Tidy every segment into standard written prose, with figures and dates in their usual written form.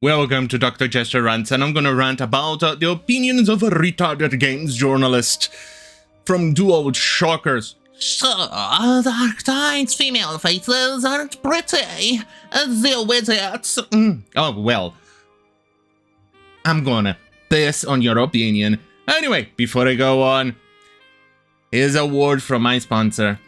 Welcome to Dr. Jester Rants, and I'm gonna rant about the opinions of a retarded games journalist from dualshockers. So, Darktide's female faces aren't pretty. Deal with it. Oh, well. I'm gonna piss on your opinion. Anyway, before I go on, here's a word from my sponsor.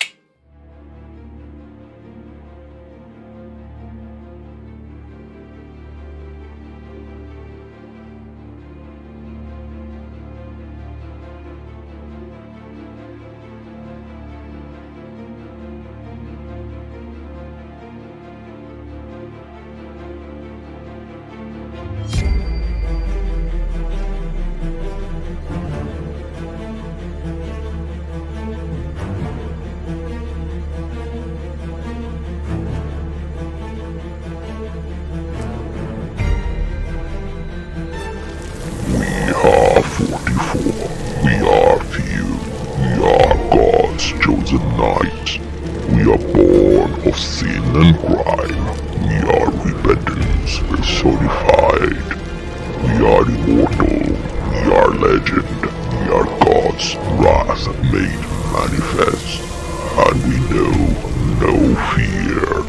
We are few. We are God's chosen knights. We are born of sin and crime. We are repentance personified. We are immortal. We are legend. We are God's wrath made manifest. And we know no fear.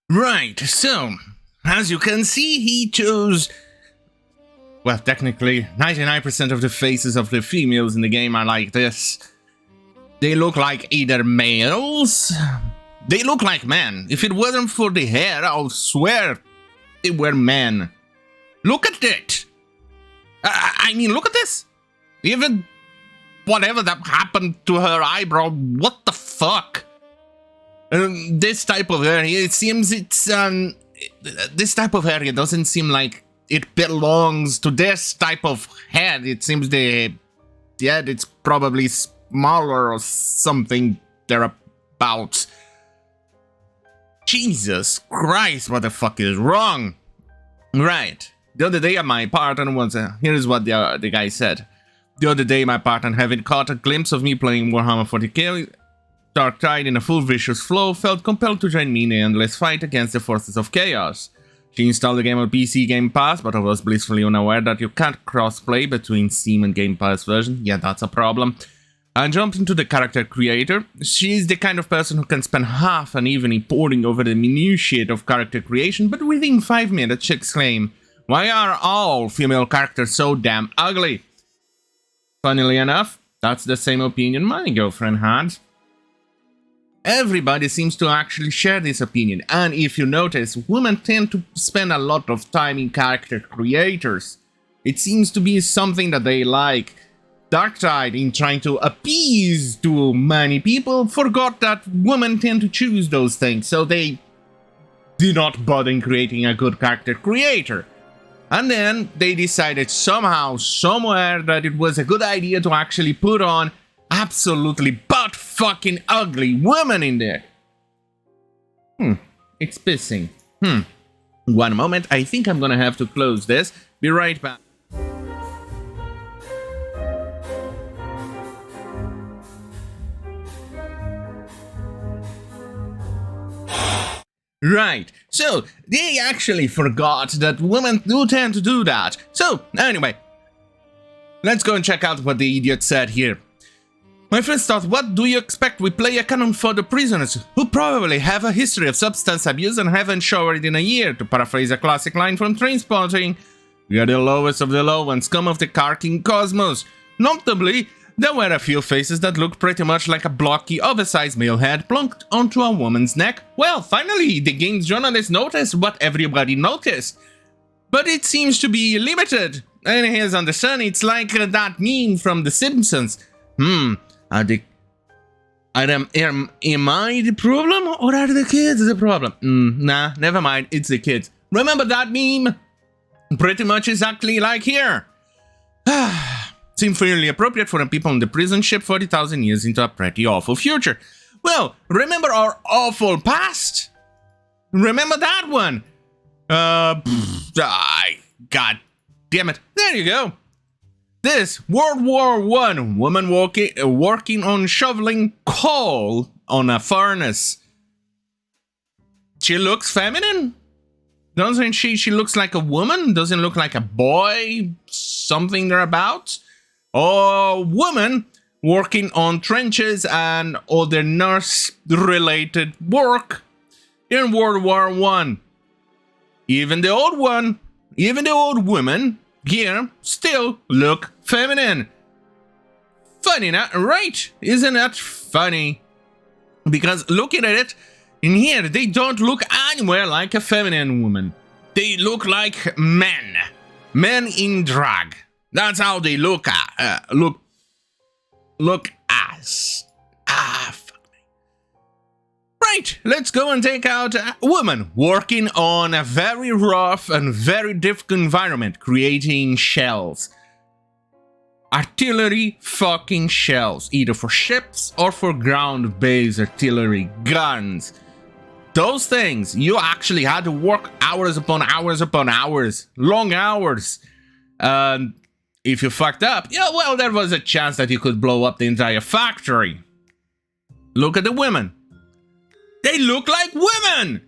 Right, so, as you can see, he chose... Well, technically, 99% of the faces of the females in the game are like this. They look like either males... They look like men. If it wasn't for the hair, I'll swear they were men. Look at it! I mean, look at this! Even... whatever that happened to her eyebrow, what the fuck? This type of area, it seems it's, this type of area doesn't seem like it belongs to this type of head. It seems the head it's probably smaller or something thereabouts. Jesus Christ, what the fuck is wrong? Right, the other day my partner was, here's what the guy said. The other day my partner, having caught a glimpse of me playing Warhammer 40k, Darktide in a full vicious flow, felt compelled to join me in the endless fight against the forces of chaos. She installed the game on PC Game Pass, but I was blissfully unaware that you can't cross-play between Steam and Game Pass version. Yeah, that's a problem. I jumped into the character creator. She's the kind of person who can spend half an evening poring over the minutiae of character creation, but within 5 minutes she exclaimed, "Why are all female characters so damn ugly?" Funnily enough, that's the same opinion my girlfriend had. Everybody seems to actually share this opinion, and if you notice, women tend to spend a lot of time in character creators. It seems to be something that they like. Darktide, in trying to appease to many people, forgot that women tend to choose those things, so they did not bother in creating a good character creator. And then they decided somehow, somewhere, that it was a good idea to actually put on absolutely butt-fucking ugly women in there. It's pissing. One moment, I think I'm gonna have to close this. Be right back. Right, so they actually forgot that women do tend to do that. So, anyway, let's go and check out what the idiot said here. My first thought, what do you expect? We play a canon for the prisoners, who probably have a history of substance abuse and haven't showered in a year, to paraphrase a classic line from Trainspotting. We are the lowest of the low and scum of the carking cosmos. Notably, there were a few faces that looked pretty much like a blocky, oversized male head plunked onto a woman's neck. Well, finally, the game's journalist noticed what everybody noticed. But it seems to be limited. And here's on the sun, it's like that meme from The Simpsons. Am I the problem, or are the kids the problem? Nah, never mind, it's the kids. Remember that meme? Pretty much exactly like here. Seems fairly appropriate for the people in the prison ship 40,000 years into a pretty awful future. Well, remember our awful past? Remember that one? God damn it. There you go. This World War I woman working on shoveling coal on a furnace. She looks feminine? Doesn't she? She looks like a woman? Doesn't look like a boy? Something thereabout? Or woman working on trenches and other nurse-related work in World War I. Even the old women here still look feminine. Funny, not right? Isn't that funny? Because looking at it, in here, they don't look anywhere like a feminine woman. They look like men. Men in drag. That's how they look as. Fuck me. Right, let's go and take out a woman working on a very rough and very difficult environment, creating shells. Artillery fucking shells, either for ships or for ground-based artillery guns. Those things, you actually had to work hours upon hours upon hours, long hours. If you fucked up, yeah, well, there was a chance that you could blow up the entire factory. Look at the women. They look like women!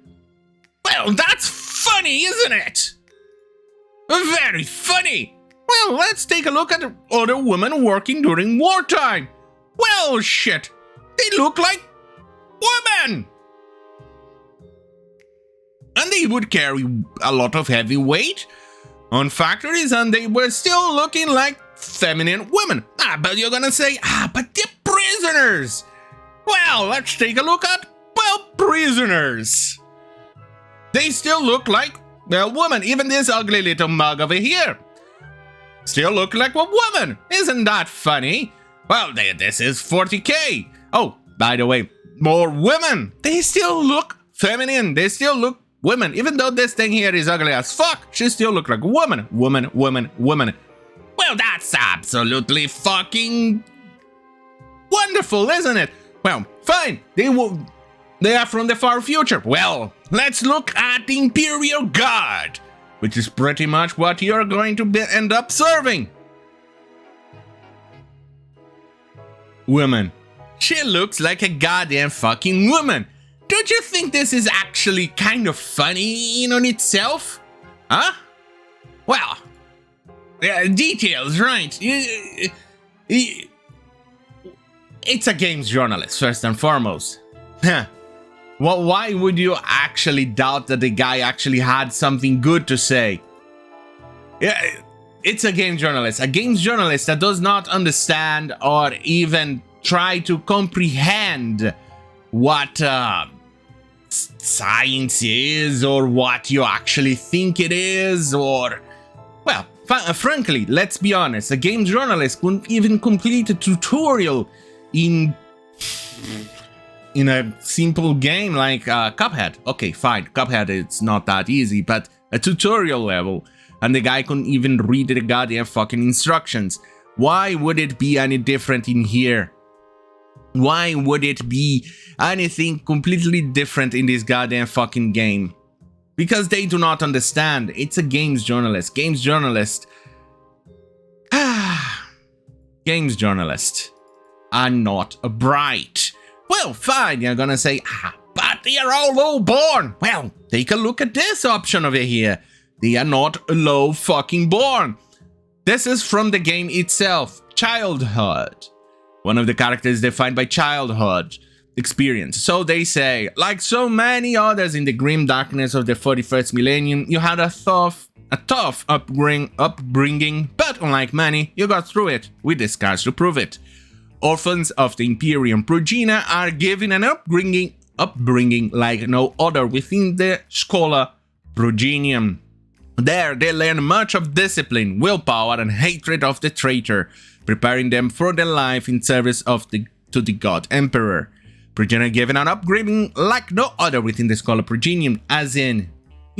Well, that's funny, isn't it? Very funny! Well, let's take a look at the other women working during wartime. Well, shit, they look like women! And they would carry a lot of heavy weight on factories, and they were still looking like feminine women. But you're gonna say, but they're prisoners! Well, let's take a look at, well, prisoners. They still look like, well, women. Even this ugly little mug over here still look like a woman. Isn't that funny? Well, this is 40k. Oh, by the way, more women. They still look feminine. They still look women. Even though this thing here is ugly as fuck, she still look like a woman. Woman. Well, that's absolutely fucking wonderful, isn't it? Well, fine. They are from the far future. Well, let's look at the Imperial Guard, which is pretty much what you're going to end up serving. Woman. She looks like a goddamn fucking woman. Don't you think this is actually kind of funny in on itself? Huh? Well, details, right? It's a games journalist, first and foremost. Well, why would you actually doubt that the guy actually had something good to say? Yeah, it's a game journalist. A games journalist that does not understand or even try to comprehend what science is, or what you actually think it is, or... Well, frankly, let's be honest, a game journalist couldn't even complete a tutorial in a simple game like Cuphead. Okay, fine, Cuphead, it's not that easy, but a tutorial level, and the guy couldn't even read the goddamn fucking instructions. Why would it be any different in here? Why would it be anything completely different in this goddamn fucking game? Because they do not understand. It's a games journalist. Games journalists are not bright. Well, fine, you're gonna say, but they are all low-born. Well, take a look at this option over here. They are not low fucking born. This is from the game itself, childhood. One of the characters defined by childhood experience. So they say, like so many others in the grim darkness of the 41st millennium, you had a tough upbringing, but unlike many, you got through it, with the scars to prove it. Orphans of the Imperium Progenia are given an upbringing like no other within the Schola Progenium. There, they learn much of discipline, willpower, and hatred of the traitor, preparing them for their life in service to the God Emperor. Progenia given an upbringing like no other within the Schola Progenium, as in,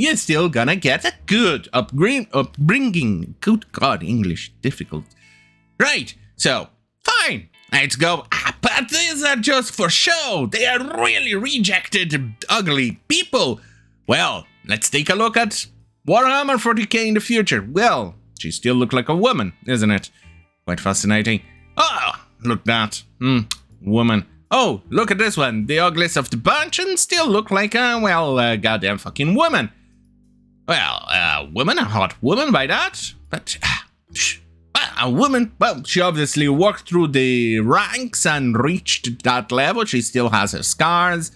you're still gonna get a good upbringing. Good God, English, difficult. Right, so, fine, let's go. But these are just for show. They are really rejected, ugly people. Well, let's take a look at Warhammer 40k in the future. Well, she still looks like a woman, isn't it? Quite fascinating. Oh, look that. Woman. Oh, look at this one. The ugliest of the bunch and still look like a, goddamn fucking woman. Well, woman, a hot woman by that. But, a woman, well, she obviously walked through the ranks and reached that level. She still has her scars.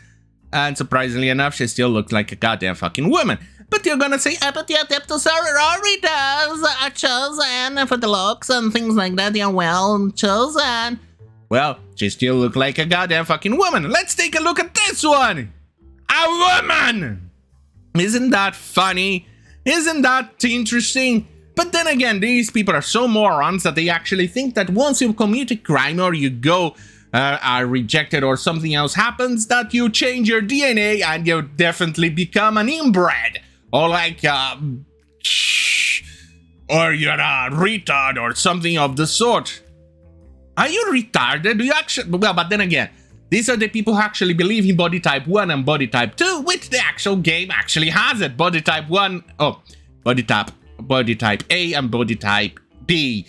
And surprisingly enough, she still looks like a goddamn fucking woman. But you're gonna say, but the Adeptus are already does chosen for the looks and things like that. You're well chosen. Well, she still looks like a goddamn fucking woman. Let's take a look at this one. A woman! Isn't that funny? Isn't that interesting? But then again, these people are so morons that they actually think that once you commit a crime or you go are rejected or something else happens, that you change your DNA and you definitely become an inbred. Or like, or you're a retard or something of the sort. Are you retarded? Do you actually... Well, but then again, these are the people who actually believe in body type 1 and body type 2, which the actual game actually has it. Body type 1... Oh, body type A and body type B.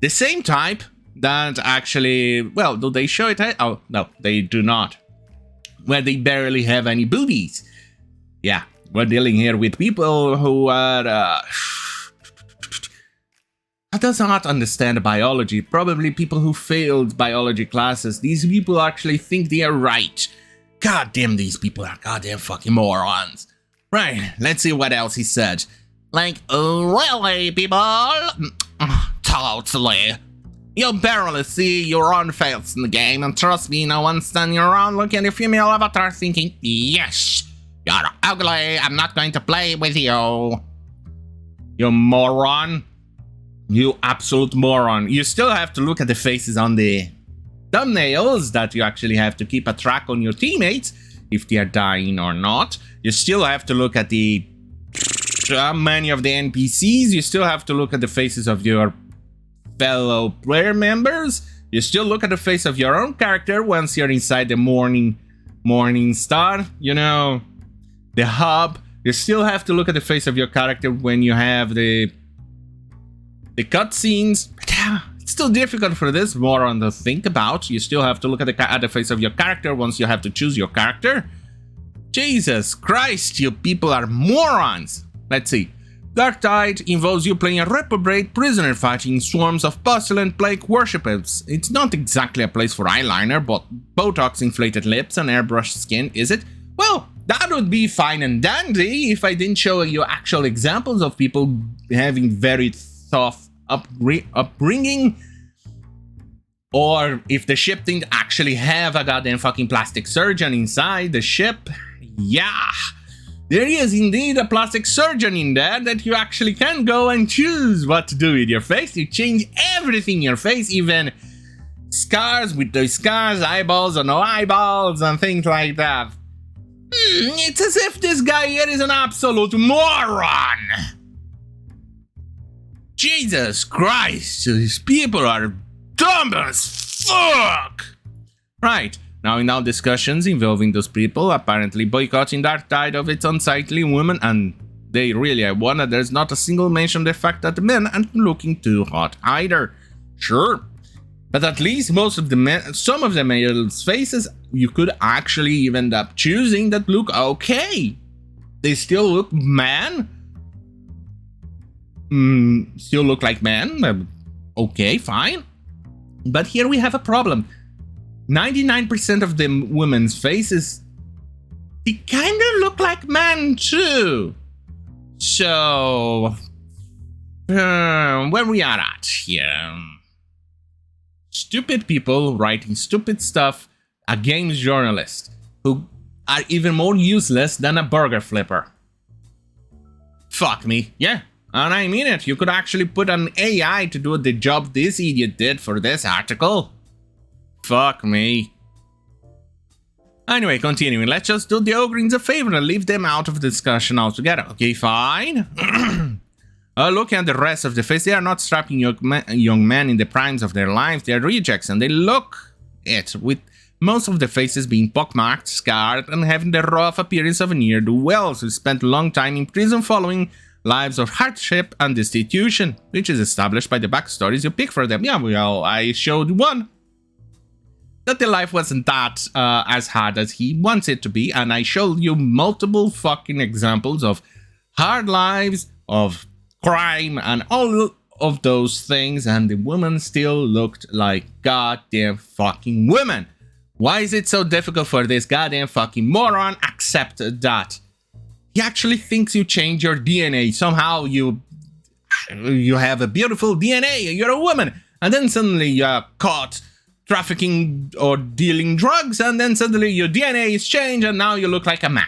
The same type that actually... Well, do they show it? Oh, no, they do not. Where they barely have any boobies. Yeah, we're dealing here with people who are... does not understand biology. Probably people who failed biology classes. These people actually think they are right. God damn, these people are goddamn fucking morons. Right, let's see what else he said. Like, really, people? Totally. You barely see your own face in the game, and trust me, no one's standing around looking at your female avatar thinking, yes, you're ugly, I'm not going to play with you. You moron. You absolute moron. You still have to look at the faces on the thumbnails that you actually have to keep a track on your teammates, if they are dying or not. You still have to look at the many of the NPCs. You still have to look at the faces of your fellow player members. You still look at the face of your own character once you're inside the morning star, you know, the hub. You still have to look at the face of your character when you have the cutscenes. It's still difficult for this moron to think about. You still have to look at the face of your character once you have to choose your character. Jesus Christ, you people are morons. Let's see. Darktide involves you playing a reprobate prisoner fighting swarms of pestilent plague worshippers. It's not exactly a place for eyeliner, but Botox inflated lips and airbrushed skin, is it? Well, that would be fine and dandy if I didn't show you actual examples of people having very tough upbringing, or if the ship didn't actually have a goddamn fucking plastic surgeon inside the ship. Yeah, there is indeed a plastic surgeon in there that you actually can go and choose what to do with your face. You change everything in your face, even scars with those scars, eyeballs or no eyeballs and things like that. It's as if this guy here is an absolute moron. Jesus Christ, these people are dumb as fuck! Right, now in our discussions involving those people apparently boycotting Darktide of its unsightly women, and they really, I wonder, there's not a single mention of the fact that the men aren't looking too hot either. Sure, but at least most of the men, some of the males' faces, you could actually even end up choosing that look okay. They still look man. Still look like men. Okay, fine. But here we have a problem. 99% of the women's faces, they kind of look like men too. So, where we are at here? Stupid people writing stupid stuff against journalists who are even more useless than a burger flipper. Fuck me, yeah. And I mean it, you could actually put an AI to do the job this idiot did for this article. Fuck me. Anyway, continuing, let's just do the Ogrins a favor and leave them out of the discussion altogether. Okay, fine. Looking at the rest of the face, they are not strapping young men in the primes of their lives. They are rejects, and they look it, with most of the faces being pockmarked, scarred, and having the rough appearance of ne'er-do-wells who spent a long time in prison following lives of hardship and destitution, which is established by the backstories you pick for them. Yeah, well, I showed one. That the life wasn't that as hard as he wants it to be, and I showed you multiple fucking examples of hard lives, of crime, and all of those things, and the woman still looked like goddamn fucking women. Why is it so difficult for this goddamn fucking moron accept that? He actually thinks you change your DNA. Somehow you have a beautiful DNA, you're a woman, and then suddenly you're caught trafficking or dealing drugs, and then suddenly your DNA is changed and now you look like a man.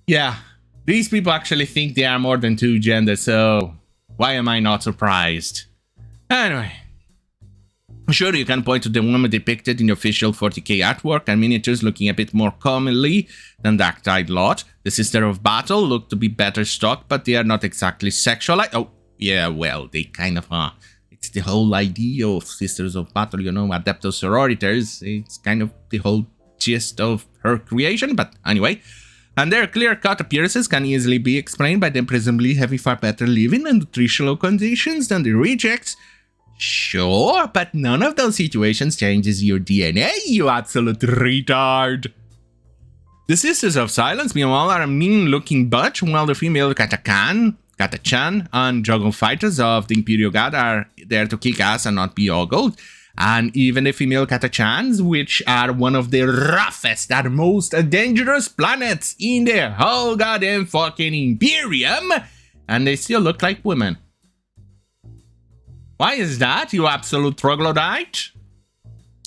Yeah, these people actually think they are more than two genders, so why am I not surprised? Anyway, sure, you can point to the woman depicted in the official 40k artwork and miniatures looking a bit more commonly than Darktide lot. The Sister of Battle look to be better stocked, but they are not exactly sexualized. Oh, yeah, well, they kind of are. It's the whole idea of Sisters of Battle, you know, Adeptus Sororiters. It's kind of the whole gist of her creation, but anyway. And their clear-cut appearances can easily be explained by them presumably having far better living and nutritional conditions than the rejects. Sure, but none of those situations changes your DNA, you absolute retard. The Sisters of Silence, meanwhile, are a mean-looking bunch, while the female Katachan, and Juggle Fighters of the Imperial Guard are there to kick ass and not be ogled. And even the female Katachans, which are one of the roughest and most dangerous planets in the whole goddamn fucking Imperium, and they still look like women. Why is that, you absolute troglodyte?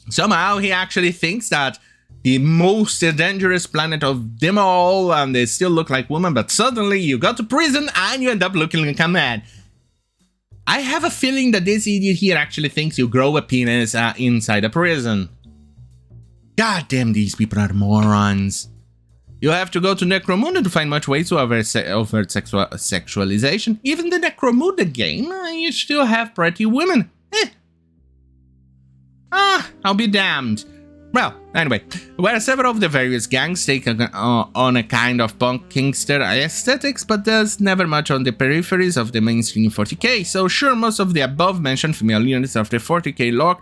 Somehow he actually thinks that the most dangerous planet of them all, and they still look like women, but suddenly you go to prison and you end up looking like a man. I have a feeling that this idiot here actually thinks you grow a penis inside a prison. God damn, these people are morons. You have to go to Necromunda to find much ways to overt sexualization. Even the Necromunda game, you still have pretty women. I'll be damned. Well, anyway, where several of the various gangs take on a kind of punk gangster aesthetics, but there's never much on the peripheries of the mainstream 40k, so sure, most of the above-mentioned female units of the 40k lore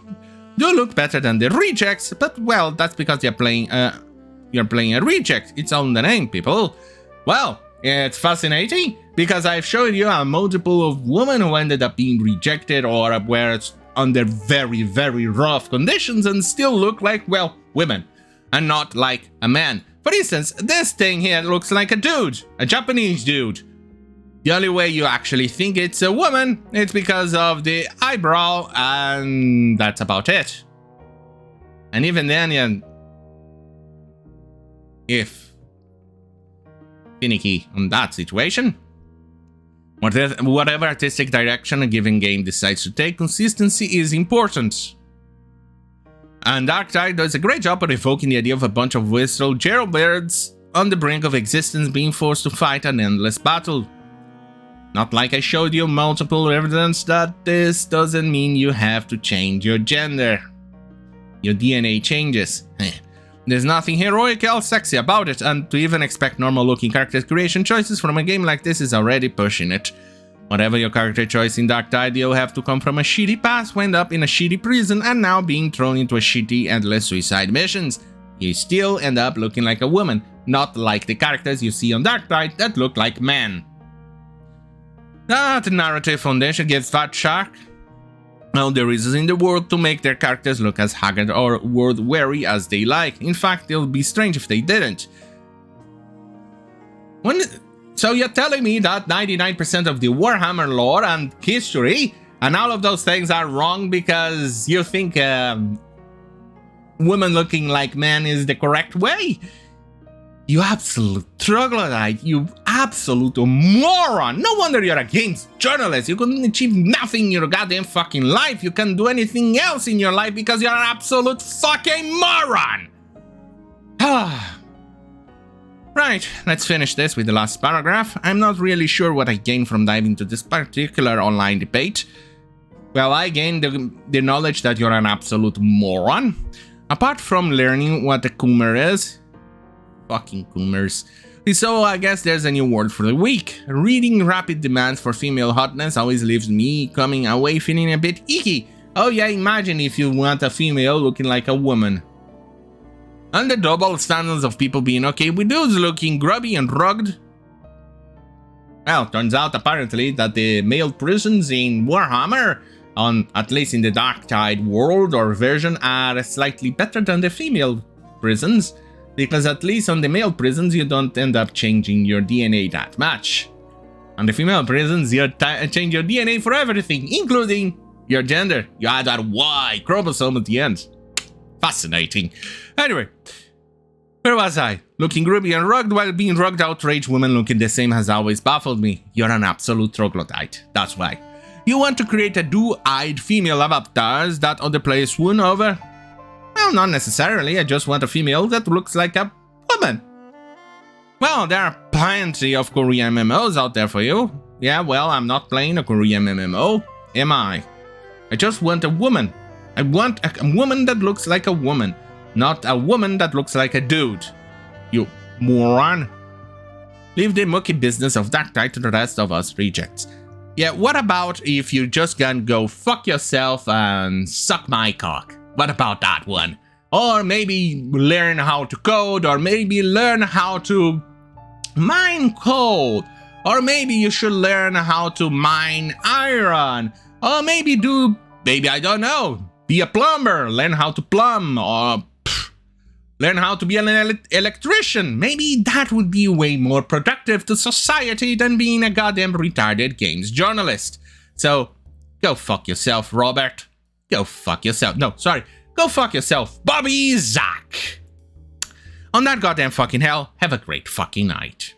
do look better than the rejects, but well, that's because you're playing a reject. It's on the name, people. Well, it's fascinating, because I've shown you a multiple of women who ended up being rejected or were under very, very rough conditions and still look like, well, women, and not like a man. For instance, this thing here looks like a dude, a Japanese dude. The only way you actually think it's a woman, it's because of the eyebrow, and that's about it. And even then, yeah, if finicky on that situation. Whatever artistic direction a given game decides to take, consistency is important. And Darktide does a great job of evoking the idea of a bunch of whistle jailbirds on the brink of existence being forced to fight an endless battle. Not like I showed you multiple evidence that this doesn't mean you have to change your gender. Your DNA changes. There's nothing heroic or sexy about it, and to even expect normal-looking character creation choices from a game like this is already pushing it. Whatever your character choice in Darktide, you'll have to come from a shitty past, wind up in a shitty prison, and now being thrown into a shitty endless suicide missions. You still end up looking like a woman, not like the characters you see on Darktide that look like men. That narrative foundation gives Fat Shark all the reasons in the world to make their characters look as haggard or world-weary as they like. In fact, it would be strange if they didn't. So you're telling me that 99% of the Warhammer lore and history and all of those things are wrong because you think women looking like men is the correct way? You absolute troglodyte, you absolute moron. No wonder you're a games journalist. You couldn't achieve nothing in your goddamn fucking life. You can't do anything else in your life because you're an absolute fucking moron. Right, let's finish this with the last paragraph. I'm not really sure what I gained from diving into this particular online debate. Well, I gained the knowledge that you're an absolute moron. Apart from learning what a coomer is. Fucking coomers. So I guess there's a new word for the week. Reading rapid demands for female hotness always leaves me coming away feeling a bit icky. Oh yeah, imagine if you want a female looking like a woman. And the double standards of people being okay with dudes looking grubby and rugged. Well, turns out apparently that the male prisons in Warhammer, at least in the Darktide world or version, are slightly better than the female prisons. Because at least on the male prisons you don't end up changing your DNA that much. On the female prisons you change your DNA for everything, including your gender. You add that Y chromosome at the end. Fascinating. Anyway, where was I? Looking grubby and rugged while being rugged outraged women looking the same has always baffled me. You're an absolute troglodyte. That's why. You want to create a do-eyed female avatars that other players swoon over? Well, not necessarily. I just want a female that looks like a woman. Well, there are plenty of Korean MMOs out there for you. Yeah, well, I'm not playing a Korean MMO, am I? I just want a woman. I want a woman that looks like a woman, not a woman that looks like a dude. You moron. Leave the mucky business of Darktide to the rest of us rejects. Yeah, what about if you just gonna go fuck yourself and suck my cock? What about that one? Or maybe learn how to code, or maybe learn how to mine coal, or maybe you should learn how to mine iron, or maybe I don't know, be a plumber, learn how to plumb, or learn how to be an electrician. Maybe that would be way more productive to society than being a goddamn retarded games journalist. So, go fuck yourself, Robert. Go fuck yourself. No, sorry. Go fuck yourself, Bobby Zach. On that goddamn fucking hell, have a great fucking night.